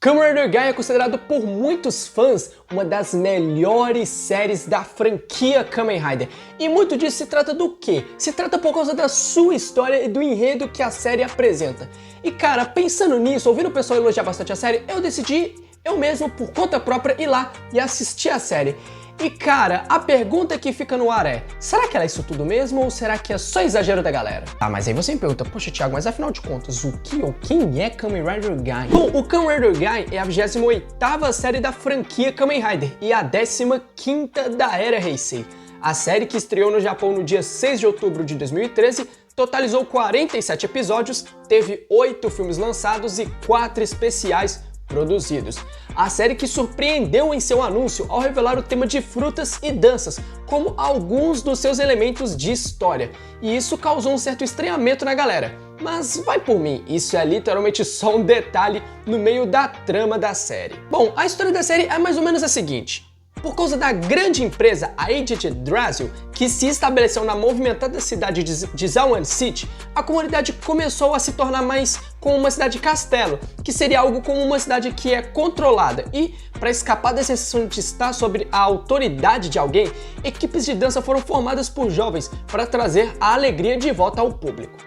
Kamen Rider Gaia é considerado por muitos fãs uma das melhores séries da franquia Kamen Rider. E muito disso se trata do quê? Se trata por causa da sua história e do enredo que a série apresenta. E cara, pensando nisso, ouvindo o pessoal elogiar bastante a série, eu decidi eu mesmo, por conta própria, ir lá e assistir a série. E cara, a pergunta que fica no ar é, será que ela é isso tudo mesmo ou será que é só exagero da galera? Ah, mas aí você me pergunta, poxa Thiago, mas afinal de contas, o que ou quem é Kamen Rider Gaia? Bom, o Kamen Rider Gaia é a 28ª série da franquia Kamen Rider e a 15ª da era Heisei. A série, que estreou no Japão no dia 6 de outubro de 2013, totalizou 47 episódios, teve 8 filmes lançados e 4 especiais produzidos. A série que surpreendeu em seu anúncio ao revelar o tema de frutas e danças como alguns dos seus elementos de história, e isso causou um certo estranhamento na galera. Mas vai por mim, isso é literalmente só um detalhe no meio da trama da série. Bom, a história da série é mais ou menos a seguinte. Por causa da grande empresa, a Agent Drasil, que se estabeleceu na movimentada cidade de Zawan City, a comunidade começou a se tornar mais como uma cidade castelo, que seria algo como uma cidade que é controlada. E, para escapar da sensação de estar sobre a autoridade de alguém, equipes de dança foram formadas por jovens para trazer a alegria de volta ao público.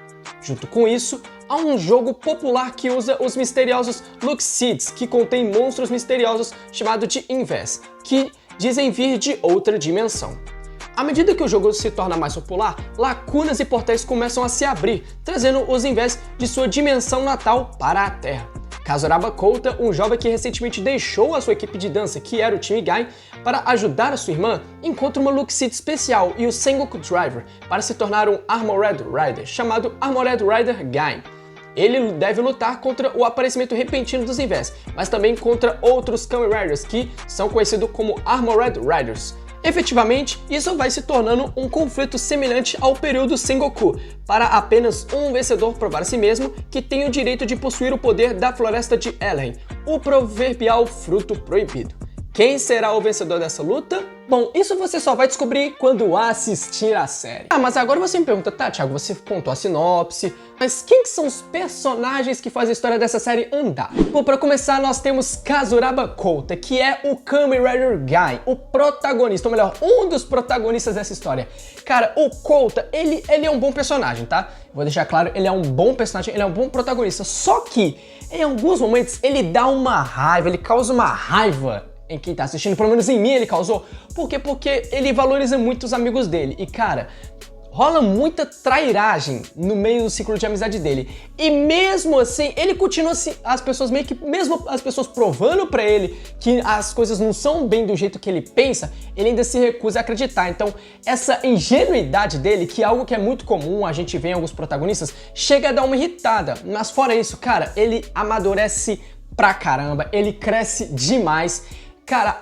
Junto com isso, há um jogo popular que usa os misteriosos Luxids, que contém monstros misteriosos chamado de Inves, que dizem vir de outra dimensão. À medida que o jogo se torna mais popular, lacunas e portais começam a se abrir, trazendo os Inves de sua dimensão natal para a Terra. Kazuraba Kouta, um jovem que recentemente deixou a sua equipe de dança, que era o time Gai, para ajudar a sua irmã, encontra uma Luxid especial e o Sengoku Driver para se tornar um Armored Rider, chamado Armored Rider Gai. Ele deve lutar contra o aparecimento repentino dos Inves, mas também contra outros Kamen Riders que são conhecidos como Armored Riders. Efetivamente, isso vai se tornando um conflito semelhante ao período Sengoku, para apenas um vencedor provar a si mesmo que tem o direito de possuir o poder da floresta de Elen, o proverbial fruto proibido. Quem será o vencedor dessa luta? Bom, isso você só vai descobrir quando assistir a série. Ah, mas agora você me pergunta, tá, Thiago, você contou a sinopse, mas quem que são os personagens que fazem a história dessa série andar? Bom, pra começar, nós temos Kazuraba Kouta, que é o Kamen Rider Gai, o protagonista, ou melhor, um dos protagonistas dessa história. Cara, o Kouta, ele é um bom personagem, tá? Vou deixar claro, ele é um bom personagem, ele é um bom protagonista, só que, em alguns momentos, ele dá uma raiva, ele causa uma raiva em quem tá assistindo, pelo menos em mim ele causou. Por quê? Porque ele valoriza muito os amigos dele. E cara, rola muita trairagem no meio do ciclo de amizade dele. E mesmo assim, ele continua assim, as pessoas meio que, mesmo as pessoas provando pra ele que as coisas não são bem do jeito que ele pensa, ele ainda se recusa a acreditar. Então, essa ingenuidade dele, que é algo que é muito comum, a gente vê em alguns protagonistas, chega a dar uma irritada. Mas fora isso, cara, ele amadurece pra caramba, ele cresce demais. Cara,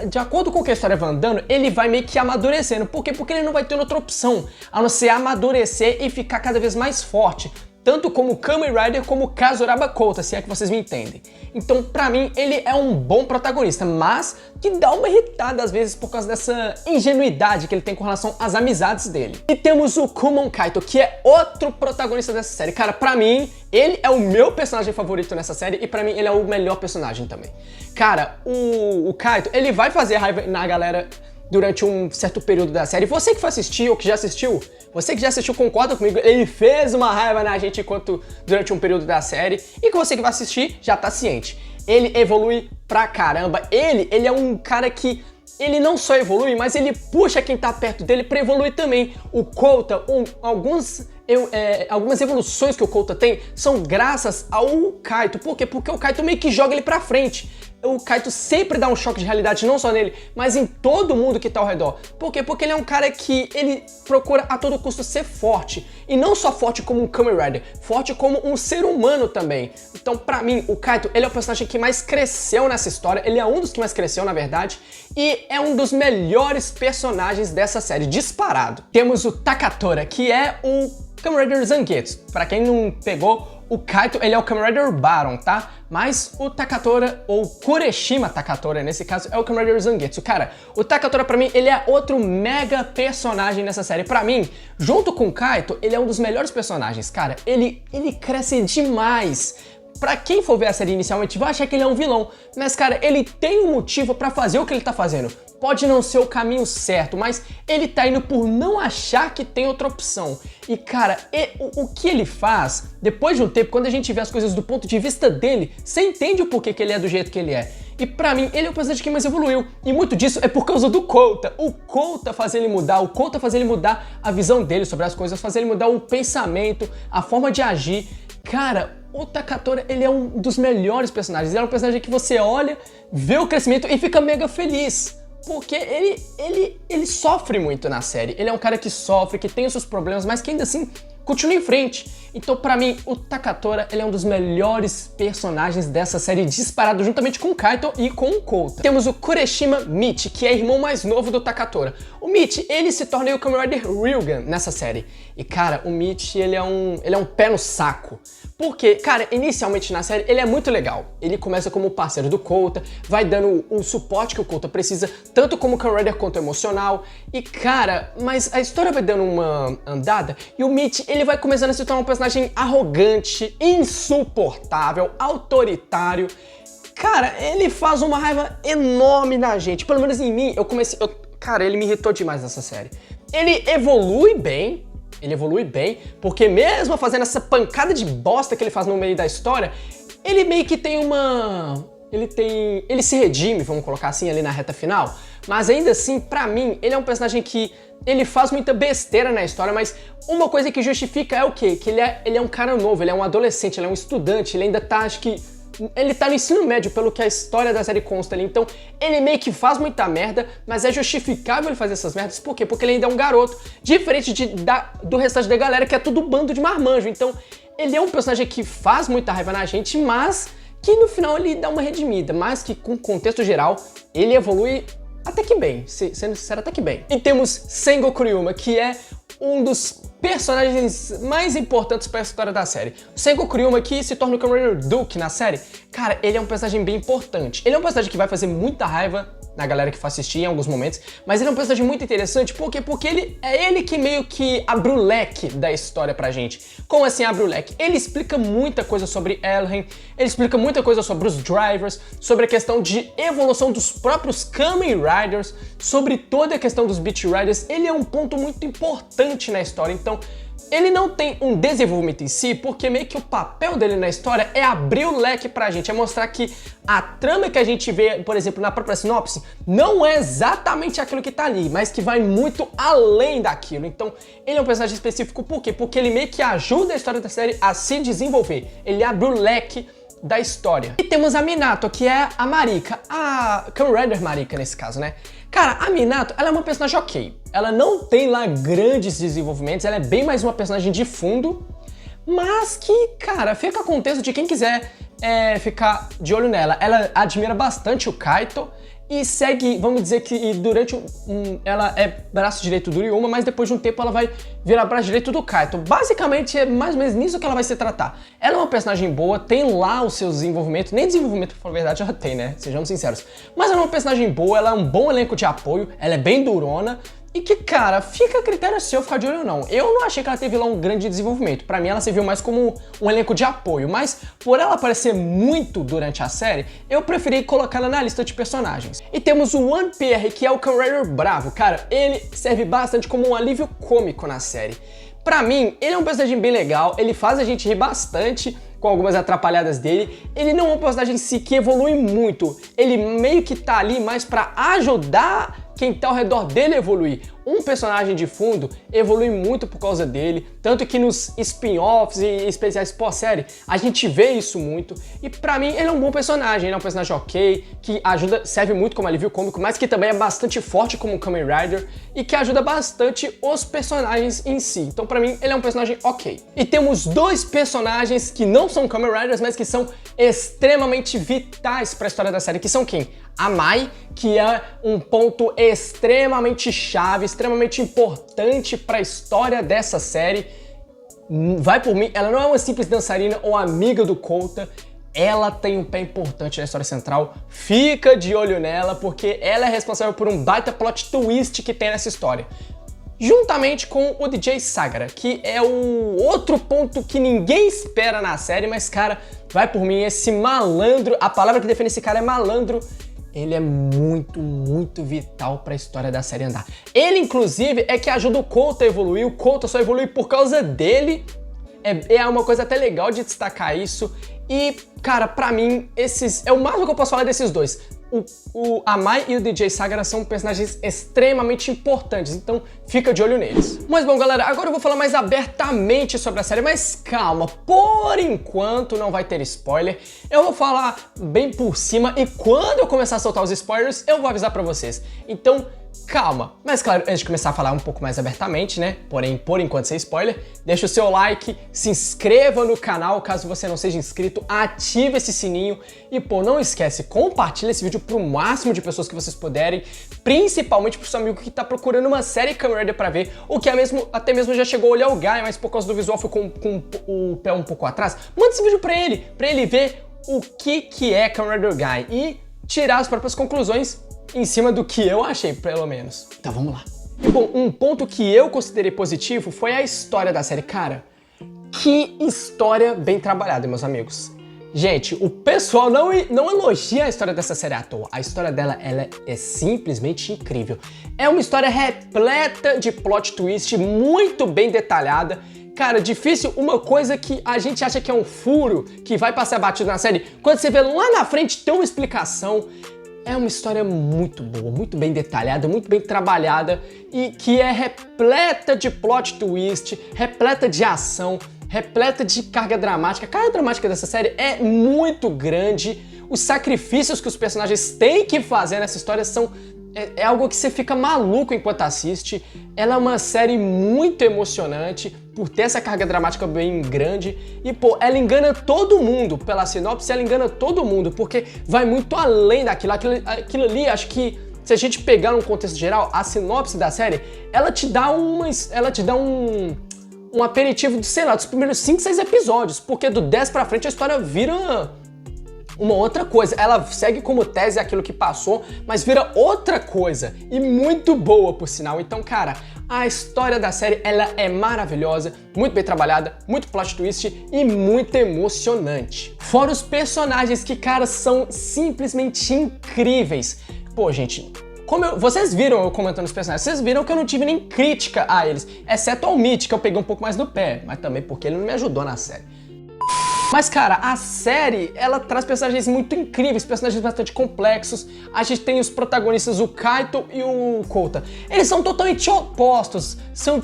de acordo com o que a história vai andando, ele vai meio que amadurecendo. Por quê? Porque ele não vai ter outra opção, a não ser amadurecer e ficar cada vez mais forte. Tanto como Kamen Rider como Kazuraba Kouta, se é que vocês me entendem. Então, pra mim, ele é um bom protagonista, mas que dá uma irritada às vezes por causa dessa ingenuidade que ele tem com relação às amizades dele. E temos o Kumon Kaito, que é outro protagonista dessa série. Cara, pra mim, ele é o meu personagem favorito nessa série e pra mim ele é o melhor personagem também. Cara, o Kaito, ele vai fazer raiva na galera durante um certo período da série. Você que foi assistir ou que já assistiu, concorda comigo, ele fez uma raiva na gente durante um período da série, e que você que vai assistir já tá ciente. Ele evolui pra caramba, ele é um cara que ele não só evolui, mas ele puxa quem tá perto dele pra evoluir também. O Kouta, algumas evoluções que o Kouta tem são graças ao Kaito. Por quê? Porque o Kaito meio que joga ele pra frente. O Kaito sempre dá um choque de realidade, não só nele, mas em todo mundo que tá ao redor. Por quê? Porque ele é um cara que ele procura a todo custo ser forte. E não só forte como um Kamen Rider, forte como um ser humano também. Então, pra mim, o Kaito, ele é o personagem que mais cresceu nessa história. Ele é um dos que mais cresceu, na verdade. E é um dos melhores personagens dessa série, disparado. Temos o Takatora, que é o Kamen Rider Zangetsu. Pra quem não pegou, o Kaito, ele é o Kamen Rider Baron, tá? Mas o Takatora, ou Kureshima Takatora, nesse caso, é o Kamen Rider Zangetsu. Cara, o Takatora pra mim, ele é outro mega personagem nessa série. Pra mim, junto com o Kaito, ele é um dos melhores personagens, cara. Ele cresce demais. pra quem for ver a série inicialmente vai achar que ele é um vilão, mas cara, ele tem um motivo pra fazer o que ele tá fazendo. Pode não ser o caminho certo, mas ele tá indo por não achar que tem outra opção. E cara, o que ele faz, depois de um tempo, quando a gente vê as coisas do ponto de vista dele, você entende o porquê que ele é do jeito que ele é. E pra mim, ele é o personagem que mais evoluiu. E muito disso é por causa do Kouta. O Kouta faz ele mudar, o Kouta faz ele mudar a visão dele sobre as coisas, faz ele mudar o pensamento, a forma de agir. Cara, o Takatora, ele é um dos melhores personagens. Ele é um personagem que você olha, vê o crescimento e fica mega feliz. Porque ele sofre muito na série. Ele é um cara que sofre, que tem os seus problemas, mas que ainda assim continua em frente. Então, pra mim, o Takatora, ele é um dos melhores personagens dessa série, disparado juntamente com o Kaito e com o Kouta. Temos o Kureshima Michi, que é irmão mais novo do Takatora. O Michi, ele se torna o Kamen Rider Ryugan nessa série. E, cara, o Michi, ele é um pé no saco. Porque, cara, inicialmente na série ele é muito legal. Ele começa como parceiro do Kouta, vai dando o suporte que o Kouta precisa, tanto como Kamen Rider quanto emocional. E, cara, mas a história vai dando uma andada e o Michi, ele vai começando a se tornar um personagem arrogante, insuportável, autoritário. Cara, ele faz uma raiva enorme na gente. Pelo menos em mim, cara, ele me irritou demais nessa série. Ele evolui bem, porque mesmo fazendo essa pancada de bosta que ele faz no meio da história, ele meio que tem uma... Ele se redime, vamos colocar assim, ali na reta final. Mas ainda assim, pra mim, ele é um personagem que... Ele faz muita besteira na história, mas uma coisa que justifica é o quê? Que ele é um cara novo, ele é um adolescente, ele é um estudante, ele ainda tá, acho que... Ele tá no ensino médio, pelo que a história da série consta ali, então ele meio que faz muita merda, mas é justificável ele fazer essas merdas, por quê? Porque ele ainda é um garoto, diferente do restante da galera que é tudo bando de marmanjo, então ele é um personagem que faz muita raiva na gente, mas que no final ele dá uma redimida, mas que com contexto geral, ele evolui até que bem, sendo sincero, até que bem. E temos Sengoku Ryuma, que é um dos personagens mais importantes para a história da série. O Sengoku Ryuma, que se torna o Kamen Rider Duke na série, cara, ele é um personagem bem importante. Ele é um personagem que vai fazer muita raiva na galera que for assistir em alguns momentos, mas ele é um personagem muito interessante, por quê? Porque ele que meio que abre o leque da história pra gente. Como assim abre o leque? Ele explica muita coisa sobre Elhen, ele explica muita coisa sobre os drivers, sobre a questão de evolução dos próprios Kamen Riders, sobre toda a questão dos Beat Riders. Ele é um ponto muito importante na história, então ele não tem um desenvolvimento em si, porque meio que o papel dele na história é abrir o leque pra gente, é mostrar que a trama que a gente vê, por exemplo, na própria sinopse, não é exatamente aquilo que tá ali, mas que vai muito além daquilo. Então, ele é um personagem específico, por quê? Porque ele meio que ajuda a história da série a se desenvolver, ele abre o leque da história. E temos a Minato, que é a Marika, a Kamen Rider Marika nesse caso, né? Cara, a Minato, ela é uma personagem ok. Ela não tem lá grandes desenvolvimentos, ela é bem mais uma personagem de fundo, mas que, cara, fica a contexto de quem quiser ficar de olho nela. Ela admira bastante o Kaito e segue, vamos dizer que durante ela é braço direito do Ryuma, mas depois de um tempo ela vai virar braço direito do Kaito. Basicamente é mais ou menos nisso que ela vai se tratar. Ela é uma personagem boa, tem lá os seus desenvolvimentos, nem desenvolvimento, pra verdade, ela tem, né? Sejamos sinceros. Mas ela é uma personagem boa, ela é um bom elenco de apoio, ela é bem durona, e que, cara, fica a critério seu ficar de olho ou não. Eu não achei que ela teve lá um grande desenvolvimento. Pra mim, ela se viu mais como um elenco de apoio. Mas, por ela aparecer muito durante a série, eu preferi colocá-la na lista de personagens. E temos o One PR, que é o Kamen Rider Bravo. Cara, ele serve bastante como um alívio cômico na série. Pra mim, ele é um personagem bem legal, ele faz a gente rir bastante com algumas atrapalhadas dele. Ele não é um personagem em si que evolui muito. Ele meio que tá ali mais pra ajudar quem tá ao redor dele evoluir. Um personagem de fundo evolui muito por causa dele, tanto que nos spin-offs e especiais pós-série a gente vê isso muito, e pra mim ele é um bom personagem, ele é um personagem ok, que ajuda, serve muito como alívio cômico, mas que também é bastante forte como Kamen Rider e que ajuda bastante os personagens em si. Então pra mim ele é um personagem ok. E temos dois personagens que não são Kamen Riders, mas que são extremamente vitais pra história da série, que são quem? A Mai, que é um ponto extremamente chave, extremamente importante para a história dessa série. Vai por mim, ela não é uma simples dançarina ou amiga do Kouta, ela tem um pé importante na história central. Fica de olho nela, porque ela é responsável por um baita plot twist que tem nessa história. juntamente com o DJ Sagara, que é o outro ponto que ninguém espera na série, mas cara, vai por mim, esse malandro, a palavra que define esse cara é malandro, ele é muito vital pra história da série andar. Ele, inclusive, é que ajuda o Kouta a evoluir, o Kouta só evolui por causa dele, é uma coisa até legal de destacar isso, e, cara, pra mim, é o máximo que eu posso falar desses dois. A Mai e o DJ Sagara são personagens extremamente importantes, então fica de olho neles. Mas bom, galera, agora eu vou falar mais abertamente sobre a série, mas calma, por enquanto não vai ter spoiler. Eu vou falar bem por cima e quando eu começar a soltar os spoilers, eu vou avisar pra vocês. Então, calma. Mas claro, antes de começar a falar um pouco mais abertamente, né, porém, por enquanto sem spoiler, deixa o seu like, se inscreva no canal caso você não seja inscrito, ative esse sininho e, pô, não esquece, compartilha esse vídeo pro máximo de pessoas que vocês puderem, principalmente pro seu amigo que tá procurando uma série Kamen Rider pra ver, ou que até mesmo já chegou a olhar o Gaia, mas por causa do visual ficou com o pé um pouco atrás. Manda esse vídeo pra ele ver o que é Kamen Rider Gaia e tirar as próprias conclusões em cima do que eu achei, pelo menos. Então vamos lá. E bom, um ponto que eu considerei positivo foi a história da série. Cara, que história bem trabalhada, meus amigos. Gente, o pessoal não elogia a história dessa série à toa. A história dela, ela é simplesmente incrível. É uma história repleta de plot twist, muito bem detalhada. Cara, difícil, uma coisa que a gente acha que é um furo, que vai passar batido na série, quando você vê lá na frente tem uma explicação. É uma história muito boa, muito bem detalhada, muito bem trabalhada e que é repleta de plot twist, repleta de ação, repleta de carga dramática. A carga dramática dessa série é muito grande. Os sacrifícios que os personagens têm que fazer nessa história é algo que você fica maluco enquanto assiste. Ela é uma série muito emocionante por ter essa carga dramática bem grande e, pô, ela engana todo mundo. Pela sinopse, ela engana todo mundo, porque vai muito além daquilo. Aquilo ali, acho que se a gente pegar num contexto geral, a sinopse da série, ela te dá um aperitivo de, sei lá, dos primeiros 5, 6 episódios, porque do 10 pra frente a história vira uma outra coisa. Ela segue como tese aquilo que passou, mas vira outra coisa e muito boa, por sinal. Então, cara, a história da série, ela é maravilhosa, muito bem trabalhada, muito plot twist e muito emocionante. Fora os personagens que, cara, são simplesmente incríveis. Pô, gente, vocês viram eu comentando os personagens, vocês viram que eu não tive nem crítica a eles, exceto ao Mitch, que eu peguei um pouco mais no pé, mas também porque ele não me ajudou na série. Mas, cara, a série, ela traz personagens muito incríveis, personagens bastante complexos. A gente tem os protagonistas, o Kaito e o Kouta. Eles são totalmente opostos, são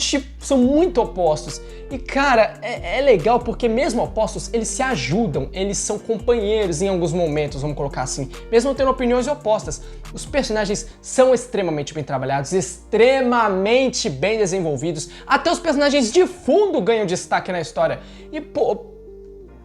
muito opostos. E, cara, é legal porque mesmo opostos, eles se ajudam, eles são companheiros em alguns momentos, vamos colocar assim. Mesmo tendo opiniões opostas. Os personagens são extremamente bem trabalhados, extremamente bem desenvolvidos. Até os personagens de fundo ganham destaque na história. E, pô,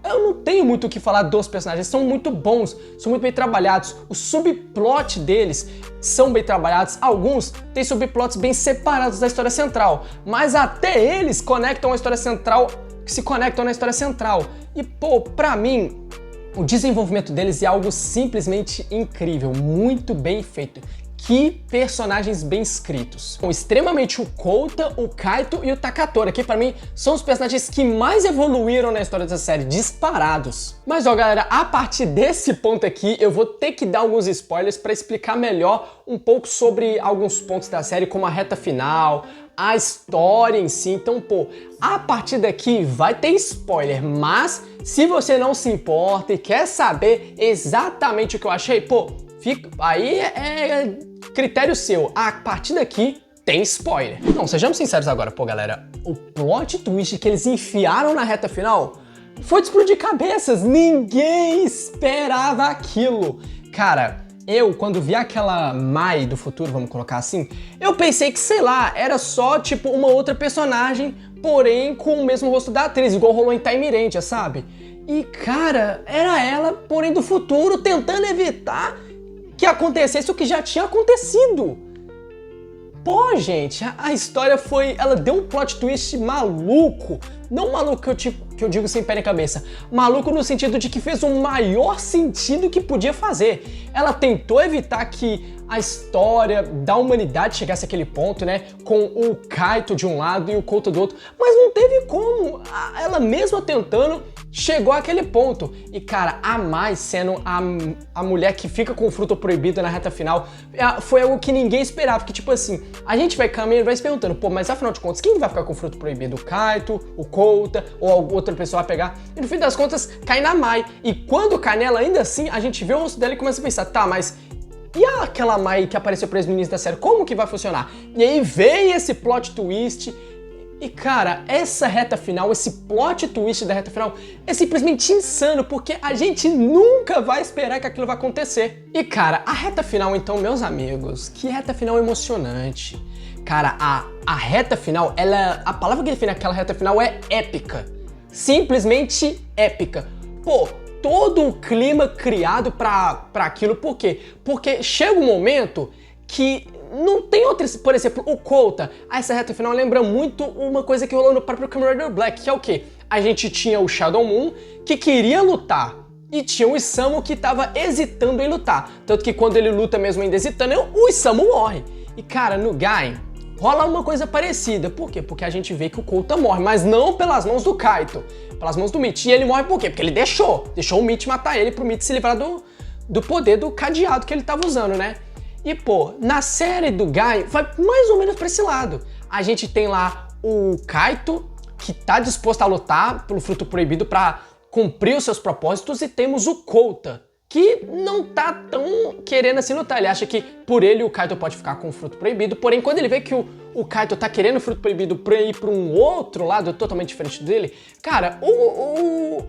eu não tenho muito o que falar dos personagens, são muito bons, são muito bem trabalhados, o subplot deles são bem trabalhados, alguns têm subplots bem separados da história central, mas até eles conectam a história central, se conectam na história central. E, pô, pra mim, o desenvolvimento deles é algo simplesmente incrível, muito bem feito. Que personagens bem escritos. Bom, extremamente o Kouta, o Kaito e o Takatora, que pra mim são os personagens que mais evoluíram na história dessa série, disparados. Mas ó, galera, a partir desse ponto aqui, eu vou ter que dar alguns spoilers pra explicar melhor um pouco sobre alguns pontos da série, como a reta final, a história em si. Então, pô, a partir daqui vai ter spoiler, mas se você não se importa e quer saber exatamente o que eu achei, pô, aí é critério seu. A partir daqui tem spoiler. Não, sejamos sinceros agora, pô, galera. O plot twist que eles enfiaram na reta final foi de explodir cabeças. Ninguém esperava aquilo. Cara, quando vi aquela Mai do futuro, vamos colocar assim, eu pensei que, sei lá, era só, tipo, uma outra personagem, porém com o mesmo rosto da atriz, igual rolou em Time Ranger, sabe? E, cara, era ela, porém do futuro, tentando evitar que acontecesse o que já tinha acontecido. Pô, gente, a história foi... Ela deu um plot twist maluco. Não maluco que eu digo sem pé nem cabeça. Maluco no sentido de que fez o maior sentido que podia fazer. Ela tentou evitar que a história da humanidade chegasse àquele ponto, né? Com o Kaito de um lado e o Kouta do outro. Mas não teve como. Ela mesma tentando, chegou àquele ponto. E, cara, a Mai sendo a mulher que fica com o fruto proibido na reta final, foi algo que ninguém esperava. Porque, tipo assim, a gente vai caminhando e vai se perguntando, pô, mas afinal de contas, quem vai ficar com o fruto proibido? O Kaito, o Kouta ou outra pessoa vai pegar? E no fim das contas, cai na Mai. E quando cai nela, ainda assim, a gente vê o rosto dela e começa a pensar, tá, mas... E aquela Mai que apareceu pra eles no início da série, como que vai funcionar? E aí vem esse plot twist. E cara, essa reta final, esse plot twist da reta final é simplesmente insano, porque a gente nunca vai esperar que aquilo vai acontecer. E cara, a reta final então, meus amigos, que reta final emocionante. Cara, a reta final, a palavra que define aquela reta final é épica. Simplesmente épica. Pô, todo o clima criado pra aquilo, por quê? Porque chega um momento que não tem outra... Por exemplo, o Kouta, essa reta final lembra muito uma coisa que rolou no próprio Kamen Rider Black, que é o quê? A gente tinha o Shadow Moon, que queria lutar, e tinha o Isamu que tava hesitando em lutar. Tanto que quando ele luta mesmo ainda hesitando, o Isamu morre. E cara, no Gaim, rola uma coisa parecida. Por quê? Porque a gente vê que o Kouta morre, mas não pelas mãos do Kaito, pelas mãos do Mitch. E ele morre por quê? Porque ele deixou o Mitch matar ele pro Mitch se livrar do poder do cadeado que ele tava usando, né? E pô, na série do Gaim vai mais ou menos pra esse lado. A gente tem lá o Kaito, que tá disposto a lutar pelo fruto proibido pra cumprir os seus propósitos, e temos o Kouta, que não tá tão querendo assim lutar. Ele acha que por ele o Kaito pode ficar com o fruto proibido, porém quando ele vê que o Kaito tá querendo o fruto proibido pra ir pra um outro lado totalmente diferente dele, cara, o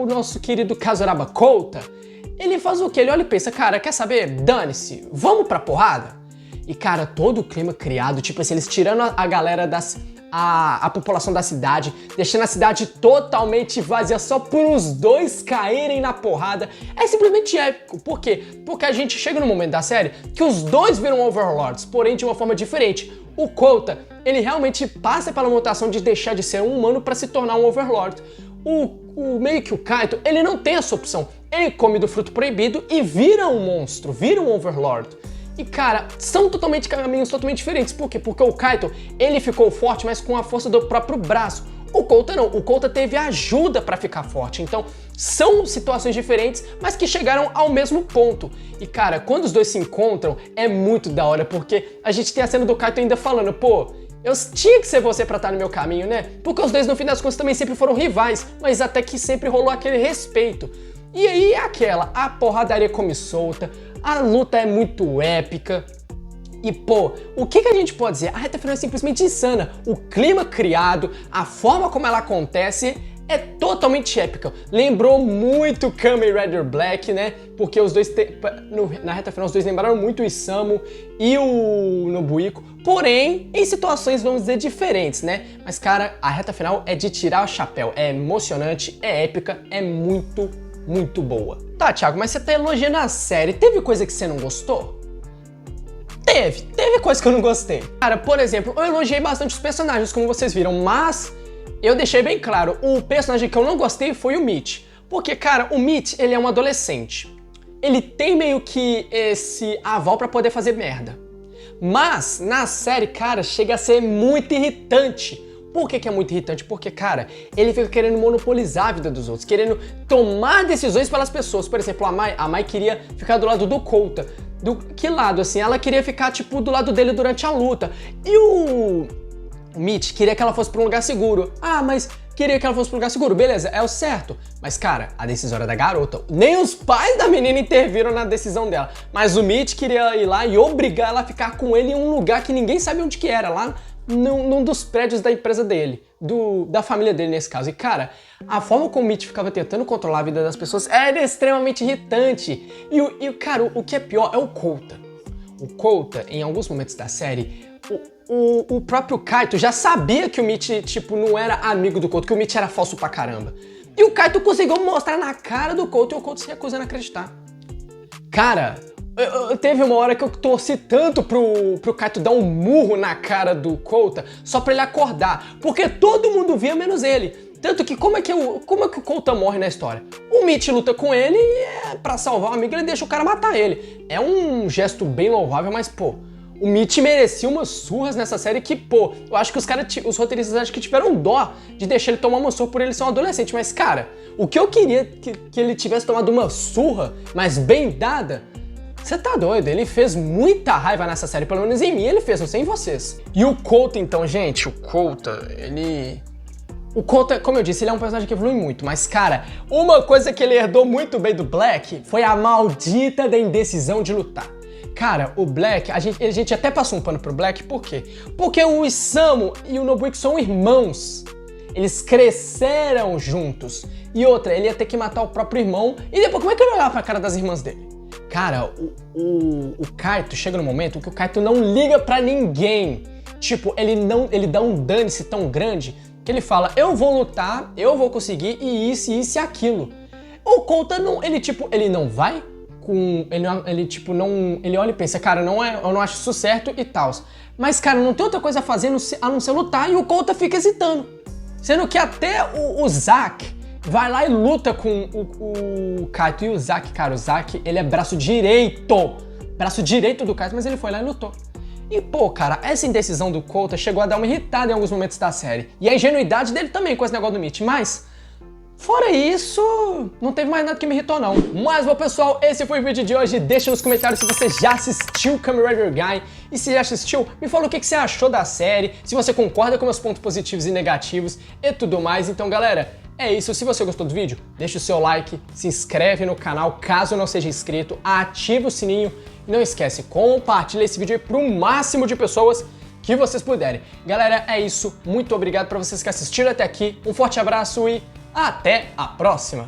nosso querido Kazuraba Kouta, ele faz o quê? Ele olha e pensa, cara, quer saber? Dane-se, vamos pra porrada? E cara, todo o clima criado, tipo assim, eles tirando a galera a população da cidade, deixando a cidade totalmente vazia só por os dois caírem na porrada, é simplesmente épico. Por quê? Porque a gente chega no momento da série que os dois viram Overlords, porém de uma forma diferente. O Kouta, ele realmente passa pela mutação de deixar de ser um humano para se tornar um Overlord. Meio que o Kaito, ele não tem essa opção. Ele come do fruto proibido e vira um monstro, vira um Overlord. E cara, são caminhos totalmente diferentes. Por quê? Porque o Kaito, ele ficou forte, mas com a força do próprio braço. O Kouta não, o Kouta teve ajuda pra ficar forte. Então, são situações diferentes, mas que chegaram ao mesmo ponto. E cara, quando os dois se encontram, é muito da hora, porque a gente tem a cena do Kaito ainda falando, pô, eu tinha que ser você pra estar no meu caminho, né? Porque os dois, no fim das contas, também sempre foram rivais, mas até que sempre rolou aquele respeito. E aí a porradaria come solta, a luta é muito épica. E pô, o que a gente pode dizer? A reta final é simplesmente insana. O clima criado, a forma como ela acontece é totalmente épica. Lembrou muito Kamen Rider Black, né? Porque os dois, na reta final, os dois lembraram muito o Isamu e o Nobuhiko. Porém, em situações, vamos dizer, diferentes, né? Mas cara, a reta final é de tirar o chapéu. É emocionante, é épica, é muito boa. Tá, Thiago, mas você tá elogiando a série. Teve coisa que você não gostou? Teve coisa que eu não gostei. Cara, por exemplo, eu elogiei bastante os personagens, como vocês viram, mas eu deixei bem claro, o personagem que eu não gostei foi o Mitch. Porque, cara, o Mitch, ele é um adolescente. Ele tem meio que esse aval pra poder fazer merda. Mas, na série, cara, chega a ser muito irritante. Por que é muito irritante? Porque, cara, ele fica querendo monopolizar a vida dos outros, querendo tomar decisões pelas pessoas. Por exemplo, a Mai queria ficar do lado do Kouta. Do que lado, assim? Ela queria ficar, tipo, do lado dele durante a luta. E o Mitch queria que ela fosse pra um lugar seguro. Ah, mas queria que ela fosse pra um lugar seguro. Beleza, é o certo. Mas, cara, a decisão era da garota. Nem os pais da menina interviram na decisão dela. Mas o Mitch queria ir lá e obrigar ela a ficar com ele em um lugar que ninguém sabia onde que era. Lá num dos prédios da empresa dele, da família dele nesse caso. E cara, a forma como o Mitch ficava tentando controlar a vida das pessoas era extremamente irritante. E cara, o que é pior é o Kouta. O Kouta, em alguns momentos da série, o próprio Kaito já sabia que o Mitch, tipo, não era amigo do Kouta, que o Mitch era falso pra caramba. E o Kaito conseguiu mostrar na cara do Kouta e o Kouta se recusando a acreditar. Cara, Teve uma hora que eu torci tanto pro Kaito dar um murro na cara do Kouta só pra ele acordar, porque todo mundo via menos ele. Tanto que como é que o Kouta morre na história? O Mitch luta com ele e pra salvar o amigo ele deixa o cara matar ele. É um gesto bem louvável, mas pô, o Mitch merecia umas surras nessa série que, pô, eu acho que os roteiristas acho que tiveram dó de deixar ele tomar uma surra por ele ser um adolescente, mas cara, o que eu queria que ele tivesse tomado uma surra, mas bem dada. Você tá doido? Ele fez muita raiva nessa série, pelo menos em mim ele fez, não sei em vocês. E o Kouta então, gente, o Kouta, como eu disse, ele é um personagem que evolui muito, mas cara, uma coisa que ele herdou muito bem do Black foi a maldita da indecisão de lutar. Cara, o Black, a gente até passou um pano pro Black, por quê? Porque o Isamu e o Nobuaki são irmãos. Eles cresceram juntos. E outra, ele ia ter que matar o próprio irmão, e depois como é que ele olhava pra cara das irmãs dele? Cara, o Kaito chega no momento que o Kaito não liga pra ninguém. Tipo, ele dá um dane-se tão grande que ele fala, eu vou lutar, eu vou conseguir, e isso e aquilo. O Kouta não, ele não vai com, ele olha e pensa, cara, eu não acho isso certo e tal. Mas, cara, não tem outra coisa a fazer a não ser lutar, e o Kouta fica hesitando. Sendo que até o Zack vai lá e luta com o Kaito. E o Zack, cara, ele é braço direito do Kaito, mas ele foi lá e lutou. E pô, cara, essa indecisão do Kouta chegou a dar uma irritada em alguns momentos da série. E a ingenuidade dele também com esse negócio do Mitch, mas fora isso, não teve mais nada que me irritou não. Mas bom pessoal, esse foi o vídeo de hoje. Deixa nos comentários se você já assistiu Kamen Rider Guy. E se já assistiu, me fala o que você achou da série, se você concorda com meus pontos positivos e negativos e tudo mais. Então galera, é isso, se você gostou do vídeo, deixa o seu like, se inscreve no canal caso não seja inscrito, ativa o sininho e não esquece, compartilha esse vídeo para o máximo de pessoas que vocês puderem. Galera, é isso, muito obrigado para vocês que assistiram até aqui, um forte abraço e até a próxima!